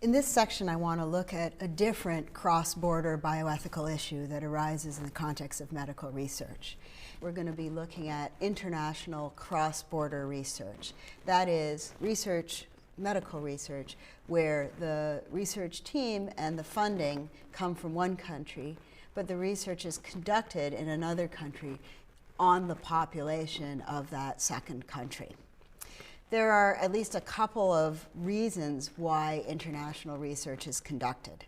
In this section, I want to look at a different cross-border bioethical issue that arises in the context of medical research. We're going to be looking at international cross-border research. That is medical research, where the research team and the funding come from one country, but the research is conducted in another country on the population of that second country. There are at least a couple of reasons why international research is conducted.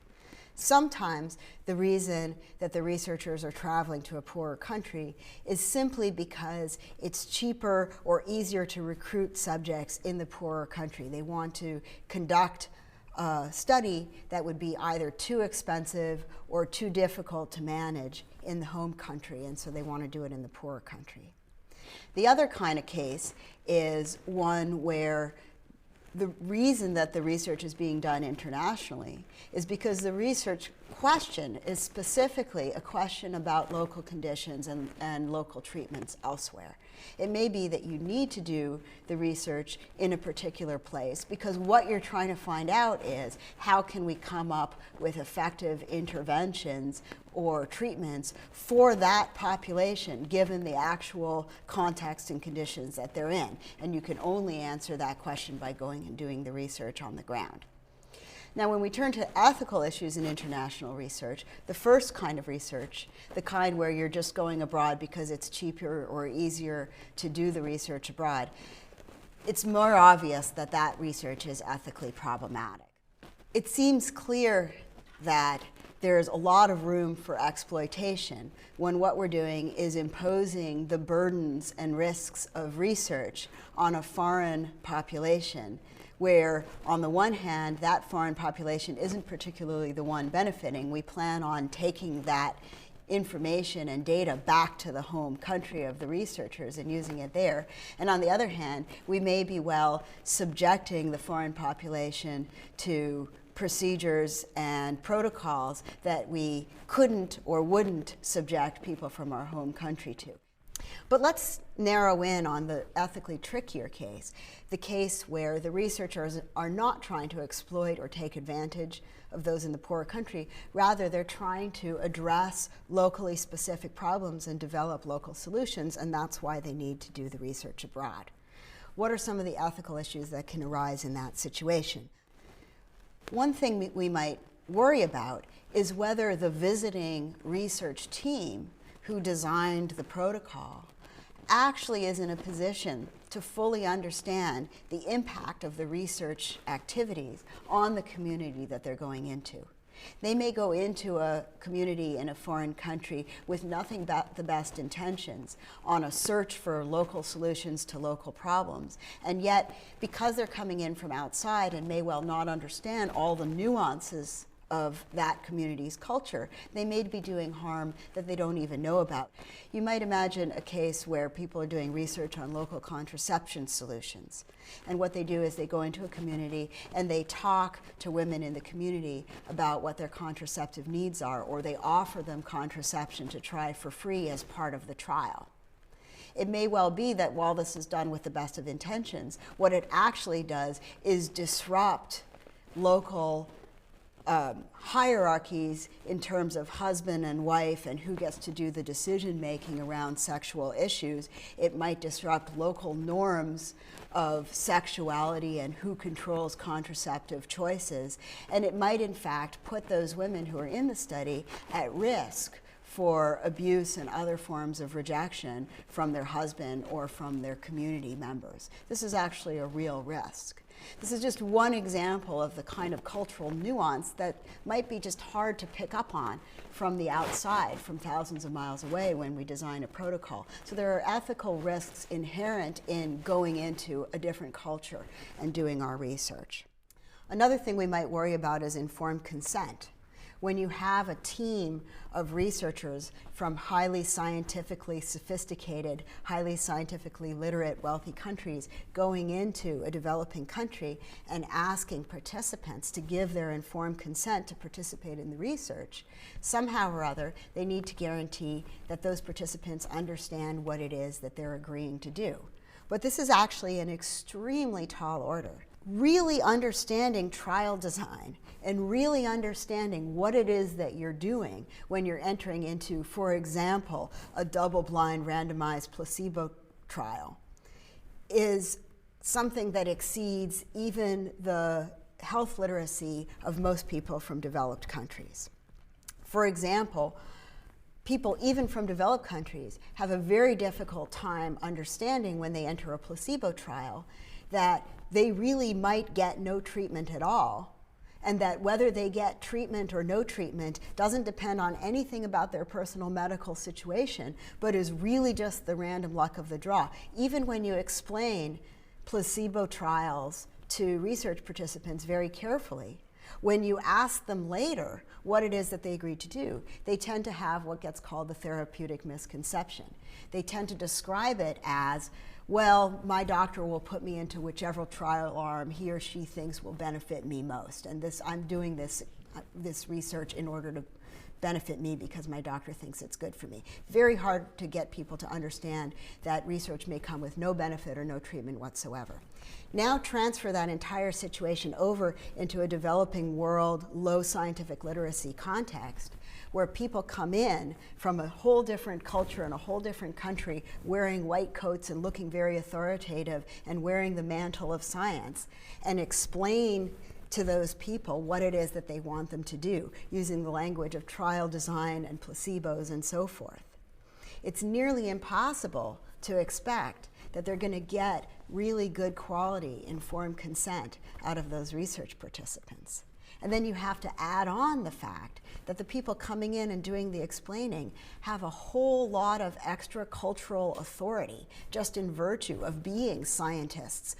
Sometimes the reason that the researchers are traveling to a poorer country is simply because it's cheaper or easier to recruit subjects in the poorer country. They want to conduct a study that would be either too expensive or too difficult to manage in the home country, and so they want to do it in the poorer country. The other kind of case is one where the reason that the research is being done internationally is because the research question is specifically a question about local conditions and local treatments elsewhere. It may be that you need to do the research in a particular place because what you're trying to find out is how can we come up with effective interventions or treatments for that population given the actual context and conditions that they're in. And you can only answer that question by going and doing the research on the ground. Now, when we turn to ethical issues in international research, the first kind of research, the kind where you're just going abroad because it's cheaper or easier to do the research abroad, it's more obvious that that research is ethically problematic. It seems clear that there's a lot of room for exploitation when what we're doing is imposing the burdens and risks of research on a foreign population, where on the one hand, that foreign population isn't particularly the one benefiting. We plan on taking that information and data back to the home country of the researchers and using it there. And on the other hand, we may be subjecting the foreign population to procedures and protocols that we couldn't or wouldn't subject people from our home country to. But let's narrow in on the ethically trickier case, the case where the researchers are not trying to exploit or take advantage of those in the poorer country. Rather, they're trying to address locally specific problems and develop local solutions, and that's why they need to do the research abroad. What are some of the ethical issues that can arise in that situation? One thing we might worry about is whether the visiting research team who designed the protocol actually is in a position to fully understand the impact of the research activities on the community that they're going into. They may go into a community in a foreign country with nothing but the best intentions on a search for local solutions to local problems. And yet, because they're coming in from outside and may well not understand all the nuances of that community's culture, they may be doing harm that they don't even know about. You might imagine a case where people are doing research on local contraception solutions. And what they do is they go into a community and they talk to women in the community about what their contraceptive needs are, or they offer them contraception to try for free as part of the trial. It may well be that while this is done with the best of intentions, what it actually does is disrupt local hierarchies in terms of husband and wife and who gets to do the decision making around sexual issues. It might disrupt local norms of sexuality and who controls contraceptive choices. And it might in fact put those women who are in the study at risk for abuse and other forms of rejection from their husband or from their community members. This is actually a real risk. This is just one example of the kind of cultural nuance that might be just hard to pick up on from the outside, from thousands of miles away when we design a protocol. So there are ethical risks inherent in going into a different culture and doing our research. Another thing we might worry about is informed consent. When you have a team of researchers from highly scientifically sophisticated, highly scientifically literate, wealthy countries going into a developing country and asking participants to give their informed consent to participate in the research, somehow or other, they need to guarantee that those participants understand what it is that they're agreeing to do. But this is actually an extremely tall order. really understanding trial design and really understanding what it is that you're doing when you're entering into, for example, a double-blind randomized placebo trial is something that exceeds even the health literacy of most people from developed countries. For example, people even from developed countries have a very difficult time understanding when they enter a placebo trial that they really might get no treatment at all, and that whether they get treatment or no treatment doesn't depend on anything about their personal medical situation, but is really just the random luck of the draw. Even when you explain placebo trials to research participants very carefully, when you ask them later what it is that they agreed to do, they tend to have what gets called the therapeutic misconception. They tend to describe it as, well, my doctor will put me into whichever trial arm he or she thinks will benefit me most. And I'm doing this research in order to benefit me because my doctor thinks it's good for me. Very hard to get people to understand that research may come with no benefit or no treatment whatsoever. Now transfer that entire situation over into a developing world, low scientific literacy context, where people come in from a whole different culture and a whole different country wearing white coats and looking very authoritative and wearing the mantle of science, and explain to those people what it is that they want them to do, using the language of trial design and placebos and so forth. It's nearly impossible to expect that they're going to get really good quality informed consent out of those research participants. And then you have to add on the fact that the people coming in and doing the explaining have a whole lot of extra cultural authority just in virtue of being scientists